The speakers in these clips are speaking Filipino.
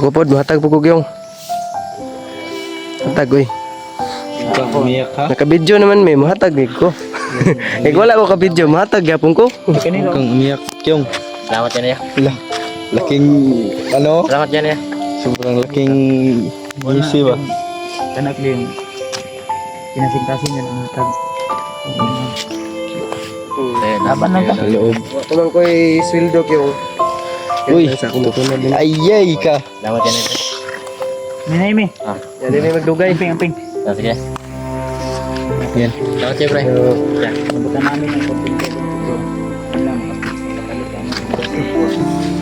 Kupod, mahatag po Kyong. Hatag, uy. Umiyak ha? Naka-video naman may, mahatag ko. Wala ko ka-video, mahatag yapon ko. Kang umiyak, Kyong. Salamat yan ya. Laking, ano? Salamat yan ya. Sobrang laking isi ba? Kanak din. Kinasing-kasing yan ang tag. Laban lang Sa loob. Tumang ko sweldo Kyong. Uy, sa akong tutunan din. ayay ka. Salamat yan ya. Minay mi. Yan din ay magdugay. Amping. Sige. Yan. Salamat ya, pre. Yan. Nabutan namin ng konting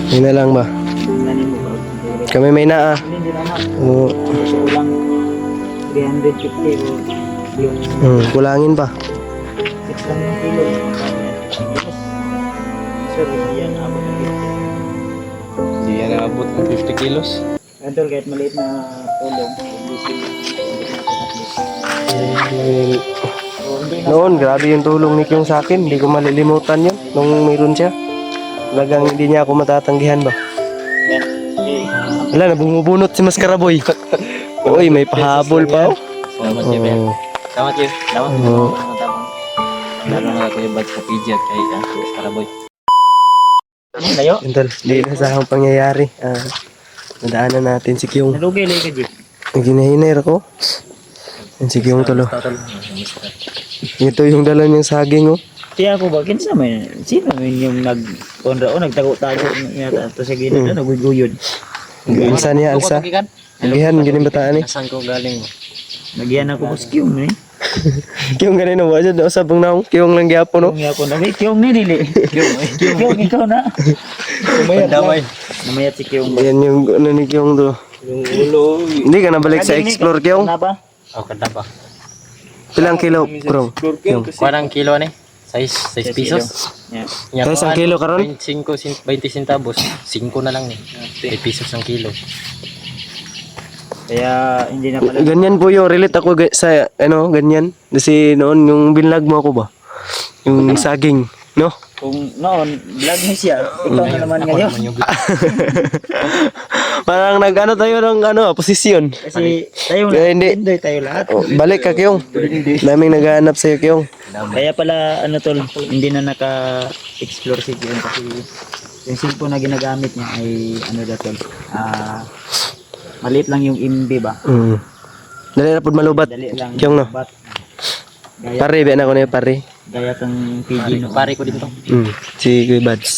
Yun na lang ba? Kami may naa. Hindi naman. Oo. So ulang 350 o yung Kulangin pa. 6 lang yung kilo. Sir, hindi yan abot ng 50. Hindi yan naabot ng 50 kilos. Idol, kahit maliit na tulong, busy. Noon, grabe yung tulong ni Kyong sa akin. Hindi ko malilimutan yun nung mayroon siya. Talagang hindi niya ako matatanggihan ba? Wala, nabumubunot si Maskaraboy. Uy, may pahabol pa. Salamat ya, pre. Oh. Salamat ya. Salamat. Oo. Lalo na ako yung bad sa PG at kay Karaboy. Layo. Tol, di na sa akong pangyayari. Nadaanan natin si Kyong. Nalugay lang ka, Jay. Ginahinir ako. Yan si Kyong tulo. Ito yung dala niyang saging oh. Kaya ako ba, kinsa man, sino man yung nag-konra o nagtago-tago yata ito sa gilid na naguguyod. Alsa niya, alsa. Agihan, gining bataan eh. Saan ko galing mo? Nagyan ako sa kiyong eh. Kyong ganun no, wala dyan usap ang naong. Kyong lang gyapon no. Kiyong yapon na, kiyong ni dili. Kiyong ikaw na. Damay. Namayat si kiyong. Yan yung ano ni Kyong to. Yung ulo. Hindi ka nabalik sa explore Kyong. Na ba? Oh, kada pa. Pilang kilo, bro? Kyong. Kuha ng kilo ni. 6 pesos. Yeah. Yan, Kaya isang kilo karon? 25 centavos. 5 na lang ni. 5 pesos ang kilo. Kaya hindi na pala. Ganyan po yung relate ako sa ano, ganyan. Kasi noon yung binlag mo ako ba? Yung saging, no? Kung noon, vlog mo siya. Ikaw na naman ngayon. Parang nag-ano tayo ng ano, posisyon. Kasi tayo Kaya na, hindi. enjoy tayo lahat. Oh, balik ka Kyong. Daming naghahanap sa'yo Kyong. Kaya pala ano tol, hindi na naka-explore si Kiyong kasi yung cellphone na ginagamit niya ay ano daw tol, maliit lang yung MB ba? Dali na po malubat. Dali lang. Kyong no. But, gaya, Pare, biya na ako na yung pare. gaya kang PG no. Pare ko dito. Si Kuya Bads.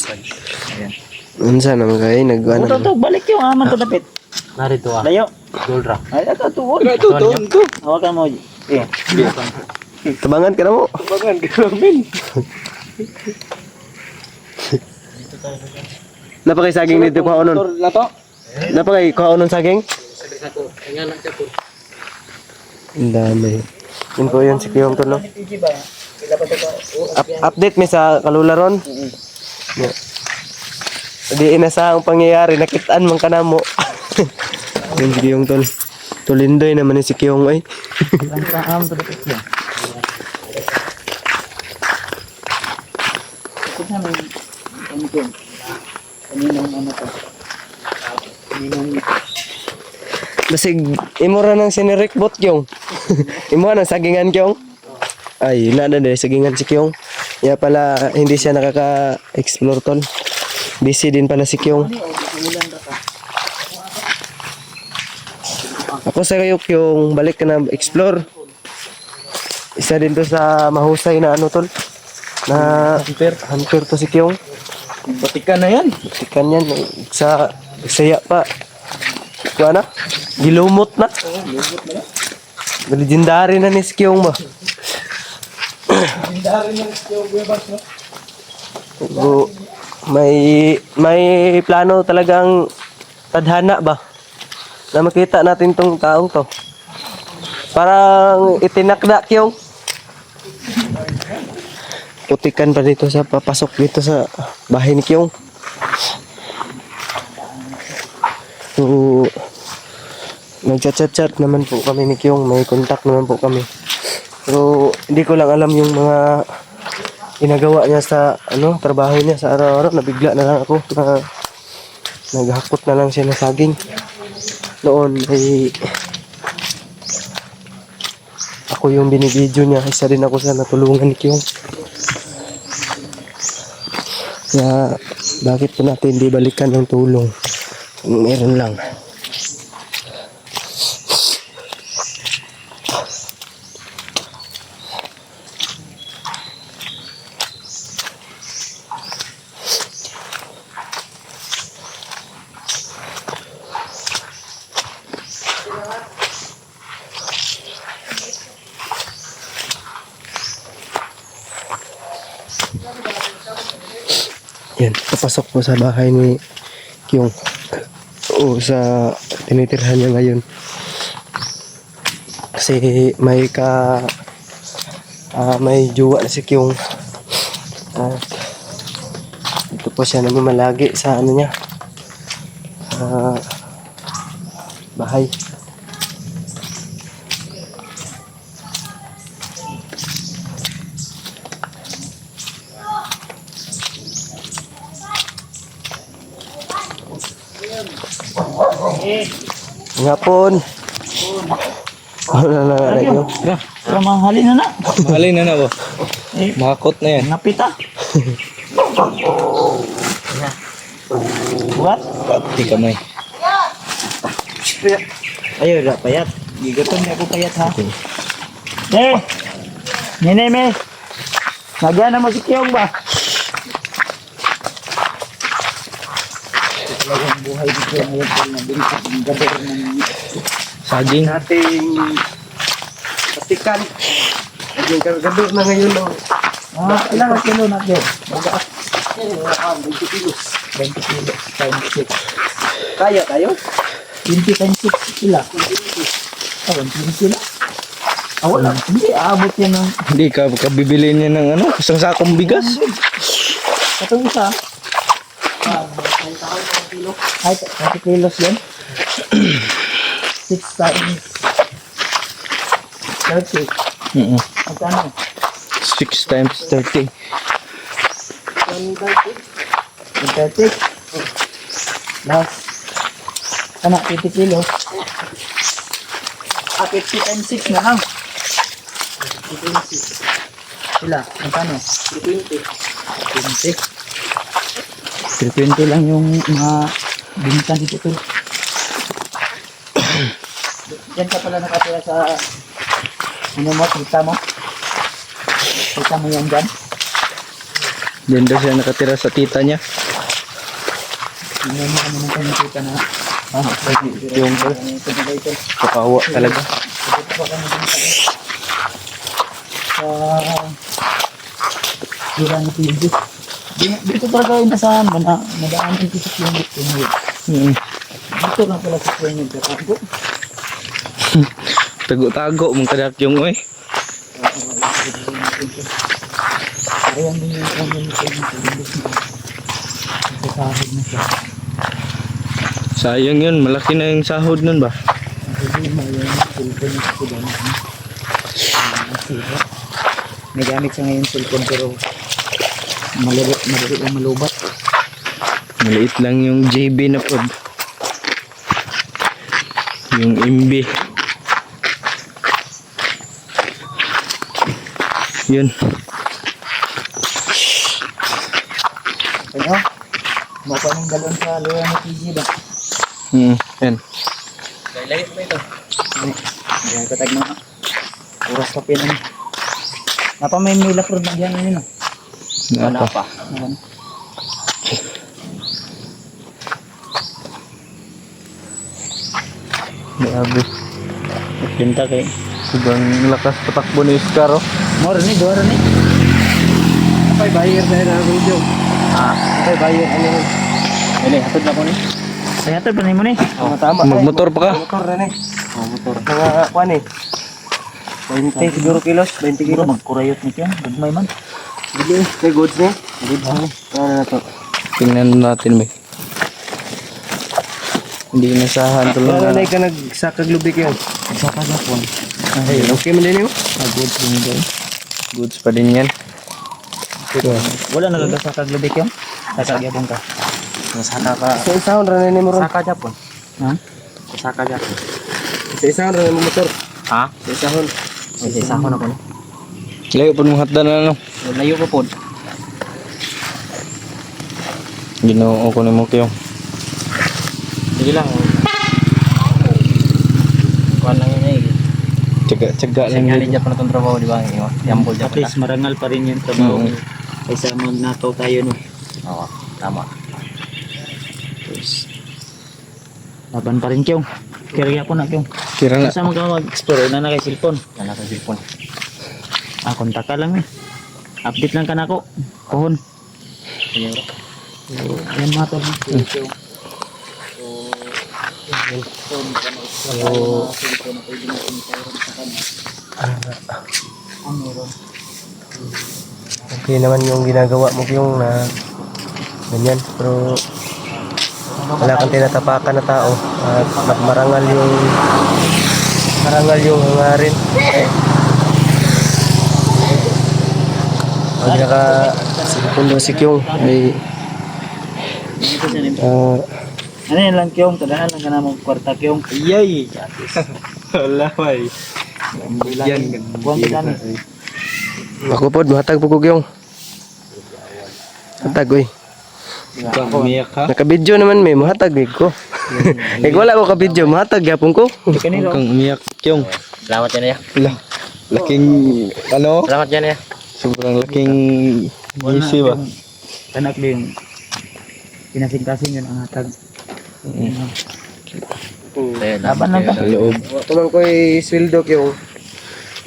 Ayan. Unsa naman kayo, nag-ano. Ito, balik yung aman to dapit. Narito ah. Layo. Dolra. Ay, ito, tuwod. Ito. Hawakan mo. Eh, Tabangan ka na mo. Tabangan ka namin. Napakay saging dito kuha unon. Lato? Napakay kuha unon saging. Ang dami. Yun po yun si Kiyong Tulo. PG ba? Kila pa ito Update mi sa kalularon. Yeah. Di inasa ang pangyayari, nakitaan man ka na mo. Yun si Kiyong Tol. Tulindoy naman ni si Kiyong ay. Lang am to dapit yan. Ito na may kaninong ano to. Kaninong Basig, imura ng sinirek bot Kiyong. Imura ng sagingan Kiyong. Ay, yun na na sagingan si Kiyong. Kaya pala hindi siya nakaka-explore Tol. Busy din pala si Kiyong. Ako sa kayo Kiyong, balik ka na explore. Isa din to sa mahusay na ano Tol. Na hunter to si Kiyong. Batikan na yan. Ikan yan, sa saya pa. Kuha na, gilumot na. Legendary na ni si Kiyong ba? Legendary na yung Guebas, no? May plano talagang tadhana ba? Na makita natin tong taong to. Parang itinakda Kiyong. Putikan pa dito sa papasok dito sa bahay ni Kiyong. So, nagchat-chat naman po kami ni Kiyong. May contact naman po kami. Pero hindi ko lang alam yung mga ginagawa niya sa ano, trabaho niya sa araw-araw. Nabigla na lang ako na naghakot na lang siya ng saging. noon ay ako yung binibidyo niya. Isa rin ako sa natulungan ni Kyung. Kaya bakit po natin hindi balikan ng tulong kung meron lang. Yan, papasok po sa bahay ni Kyung. O sa tinitirhan niya ngayon. Kasi may jowa na si Kyung. At ito po siya namamalagi sa ano niya. Bahay. Ngapon. Wala na nga yun. Pero mahalin na na. Mahalin na na po. Eh, Makakot na yan. napita. What? Pati kamay. Ayo, udah payat. Gigaton niya ako payat ha. Eh, nene me. Nagyan na mo si Kyung ba? Talagang buhay dito ngayon pag nabingkat ng gader ng Saging. Nating patikan. Naging kargador na ngayon ng ilang kilo na yun? 20 kilos. 20 kilo times 6. Kaya tayo? 20 times 6 kila. 20 kilo? Wala. Hindi, aabot yan ng Hindi ka kabibili niya ng ano, isang sakong bigas. katong isa. Ay, 20 kilos yan. 6 times 30. Magkano? 6 times 30. 30. Plus, ano, 20 kilos. 50 times 6 na lang. 50 times 6. Sila, magkano? 20. 320 lang yung mga bintan dito to. Diyan ka pala nakatira sa ano mo, kita mo? Kita mo yan dyan? Diyan daw siya nakatira sa tita niya. Hindi mo kami nang nakita na Yung kakawa talaga. Sa ni Pildo. Dito talaga yung nasahan mo na nadaanan ko sa clinic ko ngayon. Dito lang pala sa clinic katago. Tago-tago mong kadak yung oy. Ayan din yung clinic ko ng sahod na siya. Sayang yun, malaki na yung sahod nun ba? May gamit siya ngayon cellphone pero maliit ang malubat. Maliit lang yung JB na pod. Yung MB. Yun. Ano? Mapa ng galon sa luwa ni PG ba? Yan. Ayan ko tag mga oras pa pinan. Napa may mila prod na diyan yun. Wala pa. Ayan. Grabe. Pinta kay. Sobrang lakas patakbo ni Oscar oh. More ni dua ni. Apay bayar tayo na video. Apay bayar ano yun. Dili hatod na ko ni. Saya hatod pa nimo ni. Tama. Magmotor pa ka? Motor na eh. Motor. Mga kwan eh. 20 siguro kilos, 20 Siguro kilos. magkurayot ni kyan. Gagmay man. Bili, may goods niya. Goods niya. Ano na to? Tingnan natin ba. Hindi inasahan to Wala lang. na ka nagsakag lubik yun. Sa kagapon. Ay, okay man din yun. Good din daw. Goods pa din yan. Wala na sa kaglubik yun. Sa kagyabong ka. Nasaka ka. Sa isahon, ranay ni mo ron. Saka Japon. Ha? Isa ka dyan. Isa-isahan rin mo motor. Ha? Isa-isahan. Isa ko na ko. Layo po mong hatdan na ano. Layo ko po. Ginoo ko ni mo kayong. Sige lang. Kuhan lang yun eh. Tsaga Kasi lang nga yun. niya pa na itong trabaho, di ba? Yambol dyan At least marangal pa rin yung trabaho. Oo. Kaysa magnakaw tayo no. Oo, tama. Laban pa rin Kyong. Kaya ko na Kyong. Kira na. Saan ka mag-explore? Na kay cellphone. Yan ako cellphone. Kontak ka lang eh. Update lang ka na ako. Kuhon. Sige. Ayan mga tol. Kyong. Okay naman yung ginagawa mo yung na ganyan. Pero wala kang tinatapakan na tao. At marangal yung hangarin. Pag naka-cellphone si Kyung ay Ano yan lang Kyong? Tadaan lang ka na mong kwarta Kyong. Yay! Wala bay. Yan. Buwan ka dami. ako po, mahatag po ko Kyung. Hatag uy. Kang umiyak ha? Naka-video naman may mahatag ko. Wala ko ka-video, mahatag yapon ko. Kanino? Kang umiyak kyong. Salamat yan, ya. Laking ano? Salamat yan, ya. Sobrang laking busy ba? Kanak din. Pinasing-kasing yun ang hatag. Laban lang ka. Sa loob. Tumang ko sweldo Kyung.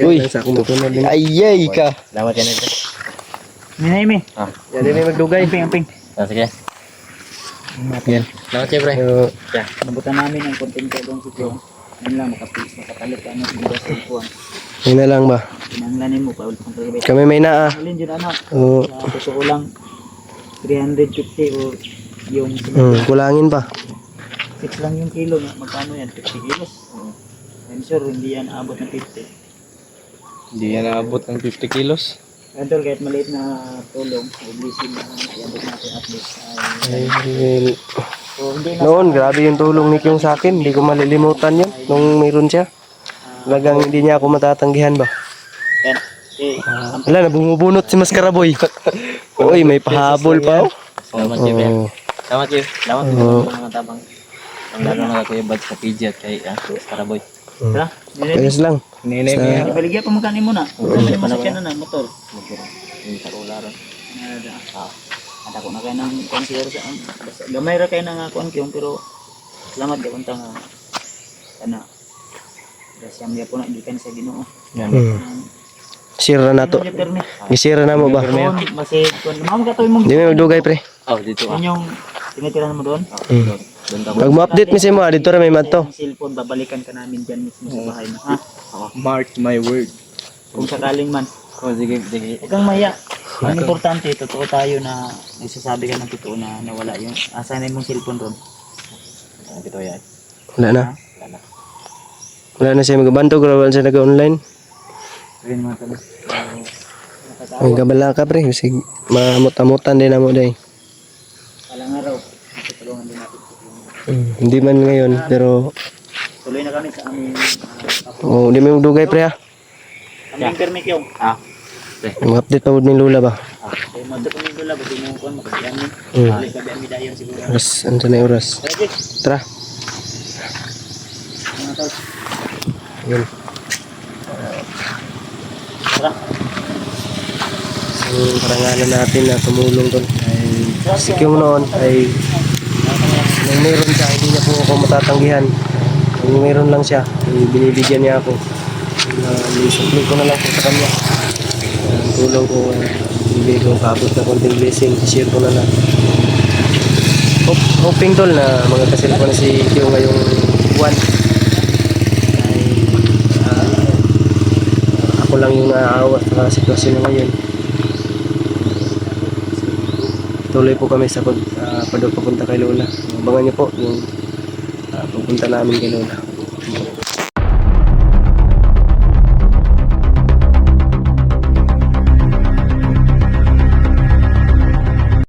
Uy, sa akong tutunan din. ayay ka. Salamat yan, ya. Minay mi. Yan din ay magdugay. Amping. Ah, sige. Yan. Salamat yan, pre. Pero Yeah. Nabutan namin ang content ko doon si Kyong. Yan lang makapalit ka ng bigas ng buwan. yun na lang ba. Pinanglanin mo pa ulit kung kagabi. Kami may naa. Alin dyan anak. Oo. Totoo lang 350 o yung Kulangin pa. 6 lang yung kilo nga. Magkano yan? 50 kilos. I'm sure hindi yan abot ng 50. Hindi yan naabot ng 50 kilos. Ganito kahit maliit na tulong o blessing na iabot natin at least. So hindi na Noon, grabe yung tulong ni Kyung sa akin. Hindi ko malilimutan yun. Nung mayroon siya. Talagang hindi niya ako matatanggihan ba. yan. Eh, Wala na, bumubunot si Maskaraboy. Uy, may pahabol pa. Salamat yan, pre. Oh. Salamat yun. Salamat yun. Oo. Mga tabang. Ang lalo na ako yung badge sa PG at kay Skaraboy. tara. Ayos lang. Ninay Sa- mo yan. Ibaligya pa magkano mo na. Ano mo sa kanya na motor. Yung karula ron. Ada ko na kayo ng consider sa basta gamay ra kayo ng kuan Kyong pero salamat ka punta nga kana dasyam ya po na gikan sa Ginoo. Share na to. Gisira na mo ba? Masih kuan mo katoy mo. Hindi may magdugay pre. Oh, dito ah. Yun yung tinitirahan mo doon. Doon ka Pag mo-update mi sa mo, dito ra may madto. Yung cellphone babalikan ka namin diyan mismo sa bahay mo. Ha? Mark my word. Kung sakaling man. Oh, sige, sige. Huwag kang maya. Ang importante, totoo tayo na nagsasabi ka ng totoo na nawala yung asanin mong cellphone doon. Ang ito yan. Wala na. Wala na siya magabanto. Grabe siya nag-online. Rin mga talo. Ang kabala ka pre. Kasi mamut-amutan din na mo day. Palang araw, tutulungan din natin. Hindi man ngayon. Pero Tuloy na kami sa aming hindi may magdugay pre ha. aming permit yung. Mag-update pa mo ni Lula ba? Kaya mo kami dula, kasi mo kuhan, makasiyamin. Mm. Tuloy kami ang midayon siguro. Oras, ano na yung oras? Ready? Tara. Mga tol. Yun. Tara. So, karangalan natin na tumulong doon ay si Kyung noon ay nung meron siya, hindi niya po ako matatanggihan. Kung meron lang siya, ay binibigyan niya ako. Nisupli ko na lang po sa kanya. Tulong ko, bibigay ko kaabot na konting blessing, share ko na lang. Hoping tol na mga kasil ko na si Kyung ngayong buwan. Ay, ako lang yung naaawa sa sitwasyon na ngayon. Tuloy po kami sa papunta kay Lola. Abangan niyo po yung pupunta namin kay Lola.